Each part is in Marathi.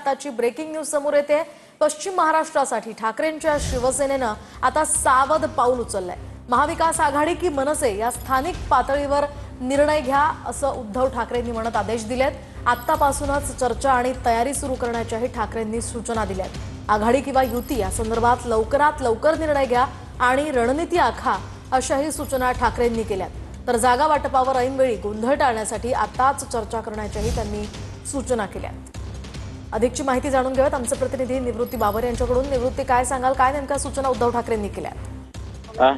आताची ब्रेकिंग न्यूज समोर येते। पश्चिम महाराष्ट्रासाठी ठाकरेंच्या शिवसेनेनं आता सावध पाऊल उचललंय। महाविकास आघाडी की मनसे या स्थानिक पातळीवर निर्णय घ्या असं उद्धव ठाकरेंनी म्हणत आदेश दिलेत। आतापासूनच चर्चा आणि तयारी सुरू करण्याच्याही ठाकरेंनी सूचना दिल्यात। आघाडी किंवा युती या संदर्भात लवकरात लवकर निर्णय घ्या आणि रणनीती आखा अशाही सूचना ठाकरेंनी केल्यात। तर जागा वाटपावर ऐनवेळी गोंधळ टाळण्यासाठी आताच चर्चा करण्याच्याही त्यांनी सूचना केल्यात। अधिकची माहिती जाणून घेऊयात आमचे प्रतिनिधी निवृत्ती बाबर यांच्याकडून। निवृत्ती, काय सांगाल, काय नेमक्या सूचना उद्धव ठाकरेंनी केल्यात?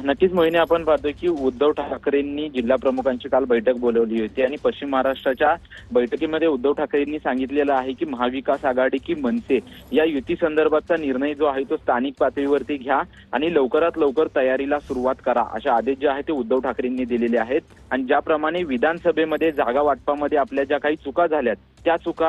नक्कीच मोहिनी, आपण पाहतोय की उद्धव ठाकरेंनी जिल्हा प्रमुखांची काल बैठक बोलवली होती आणि पश्चिम महाराष्ट्राच्या बैठकीमध्ये उद्धव ठाकरेंनी सांगितलेलं आहे की महाविकास आघाडी की मनसे या युती संदर्भातचा निर्णय जो आहे तो स्थानिक पातळीवरती घ्या आणि लवकरात लवकर तयारीला सुरुवात करा असे आदेश जे आहेत ते उद्धव ठाकरेंनी दिलेले आहेत। आणि ज्याप्रमाणे विधानसभेमध्ये जागा वाटपामध्ये आपल्या ज्या काही चुका झाल्यात त्या चुका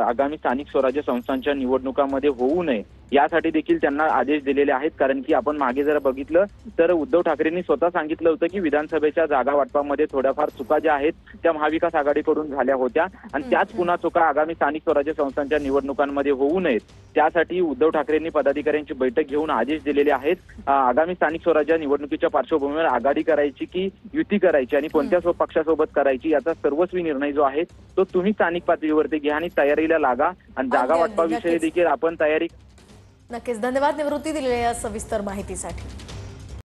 आगामी स्थानिक स्वराज्य संस्थांच्या निवडणुकांमध्ये होऊ नये यासाठी देखील त्यांना आदेश दिलेले आहेत। कारण की आपण मागे जर बघितलं तर उद्धव ठाकरेंनी स्वतः सांगितलं होतं की विधानसभेच्या जागा वाटपामध्ये थोड्याफार चुका ज्या आहेत त्या महाविकास आघाडीकडून झाल्या होत्या आणि त्याच पुन्हा चुका आगामी स्थानिक स्वराज्य संस्थांच्या निवडणुकांमध्ये होऊ नयेत त्यासाठी उद्धव ठाकरेंनी पदाधिकाऱ्यांची बैठक घेऊन आदेश दिलेले आहेत। आगामी स्थानिक स्वराज्य निवडणुकीच्या पार्श्वभूमीवर आघाडी करायची की युती करायची आणि कोणत्या पक्षासोबत करायची याचा सर्वस्वी निर्णय जो आहे तो तुम्ही स्थानिक पातळीवरती घ्या आणि तयारीला लागा आणि जागा वाटपाविषयी देखील आपण तयारी। नक्कीच, धन्यवाद निवृत्ती दिलेल्या सविस्तर माहितीसाठी।